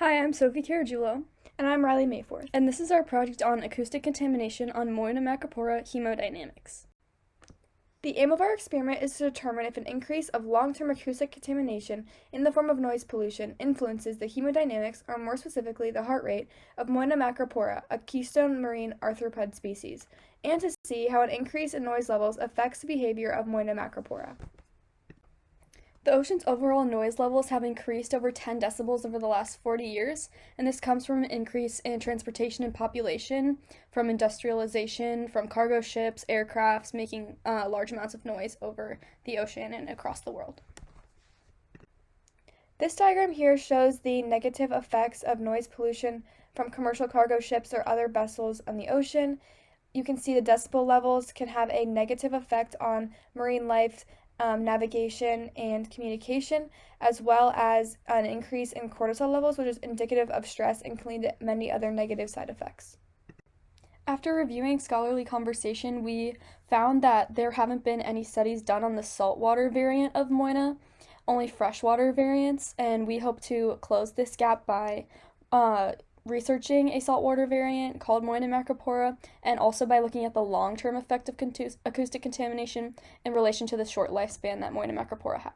Hi, I'm Sophie Caragiulo, And I'm Riley Mayforth. and this is our project on acoustic contamination on Moina Macropora hemodynamics. The aim of our experiment is to determine if an increase of long-term acoustic contamination in the form of noise pollution influences the hemodynamics, or more specifically the heart rate, of Moina macropora, a keystone marine arthropod species, and to see how an increase in noise levels affects the behavior of Moina macropora. The ocean's overall noise levels have increased over 10 decibels over the last 40 years, and this comes from an increase in transportation and population, from industrialization, from cargo ships, aircrafts making large amounts of noise over the ocean and across the world. This diagram here shows the negative effects of noise pollution from commercial cargo ships or other vessels on the ocean. You can see the decibel levels can have a negative effect on marine life, navigation, and communication, as well as an increase in cortisol levels, which is indicative of stress and can lead to many other negative side effects. After reviewing scholarly conversation, we found that there haven't been any studies done on the saltwater variant of Moina, only freshwater variants, and we hope to close this gap by researching a saltwater variant called Moina macropora, and also by looking at the long-term effect of acoustic contamination in relation to the short lifespan that Moina macropora have.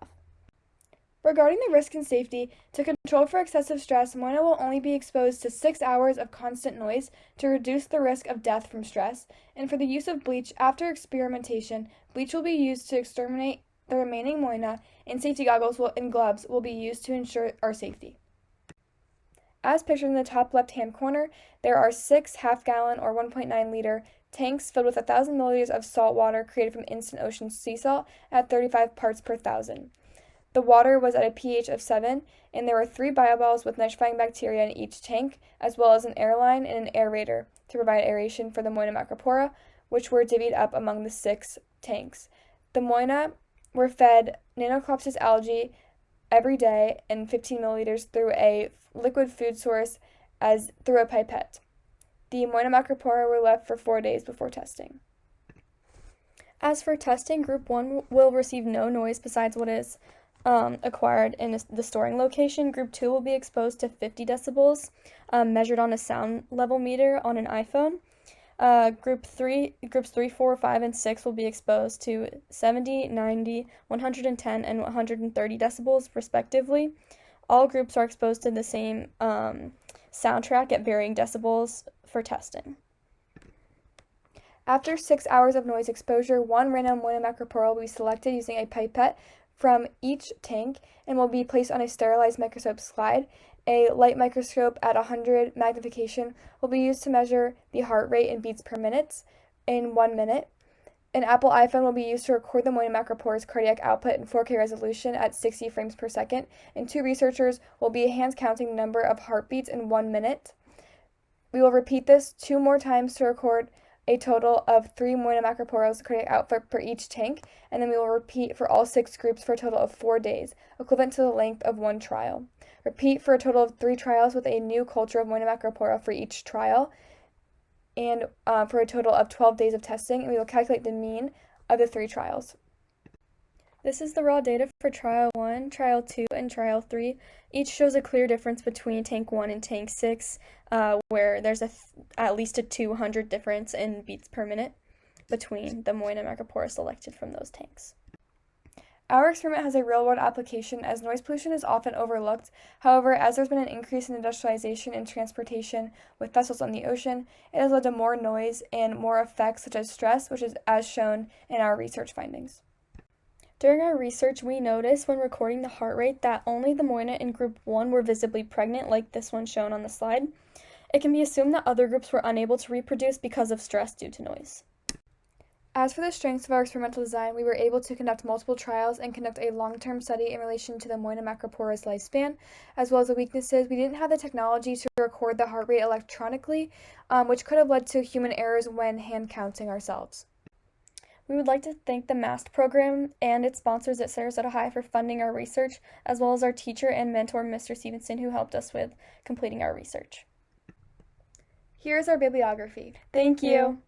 Regarding the risk and safety, to control for excessive stress, Moina will only be exposed to 6 hours of constant noise to reduce the risk of death from stress, and for the use of bleach after experimentation, bleach will be used to exterminate the remaining Moina, and safety goggles and gloves will be used to ensure our safety. As pictured in the top left-hand corner, there are 6 half-gallon or 1.9-liter tanks filled with 1,000 milliliters of salt water created from instant ocean sea salt at 35 parts per thousand. The water was at a pH of 7, and there were 3 bioballs with nitrifying bacteria in each tank, as well as an air line and an aerator to provide aeration for the Moina macropora, which were divvied up among the 6 tanks. The Moina were fed Nanoclopsis algae every day in 15 milliliters through a liquid food source through a pipette. The Moina macropora were left for 4 days before testing. As for testing, Group 1 will receive no noise besides what is acquired in the storing location. Group 2 will be exposed to 50 decibels measured on a sound level meter on an iPhone. Groups 3, 4, 5, and 6 will be exposed to 70, 90, 110, and 130 decibels, respectively. All groups are exposed to the same soundtrack at varying decibels for testing. After 6 hours of noise exposure, 1 random Moina macropora will be selected using a pipette from each tank and will be placed on a sterilized microscope slide. A light microscope at 100 magnification will be used to measure the heart rate in beats per minute in 1 minute. An Apple iPhone will be used to record the Moina macropora's cardiac output in 4K resolution at 60 frames per second, and 2 researchers will be hand counting the number of heartbeats in 1 minute. We will repeat this 2 more times to record a total of 3 Moina macropora's cardiac output per each tank, and then we will repeat for all 6 groups for a total of 4 days, equivalent to the length of 1 trial. Repeat for a total of 3 trials with a new culture of Moina macropora for each trial, and for a total of 12 days of testing, and we will calculate the mean of the 3 trials. This is the raw data for Trial 1, Trial 2, and Trial 3. Each shows a clear difference between Tank 1 and Tank 6, where there's at least a 200 difference in beats per minute between the Moina macropora selected from those tanks. Our experiment has a real-world application as noise pollution is often overlooked. However, as there's been an increase in industrialization and transportation with vessels on the ocean, it has led to more noise and more effects such as stress, which is as shown in our research findings. During our research, we noticed when recording the heart rate that only the Moina in Group 1 were visibly pregnant, like this one shown on the slide. It can be assumed that other groups were unable to reproduce because of stress due to noise. As for the strengths of our experimental design, we were able to conduct multiple trials and conduct a long-term study in relation to the Moina macropora's lifespan, as well as the weaknesses. We didn't have the technology to record the heart rate electronically, which could have led to human errors when hand counting ourselves. We would like to thank the MAST program and its sponsors at Sarasota High for funding our research, as well as our teacher and mentor, Mr. Stevenson, who helped us with completing our research. Here's our bibliography. Thank you.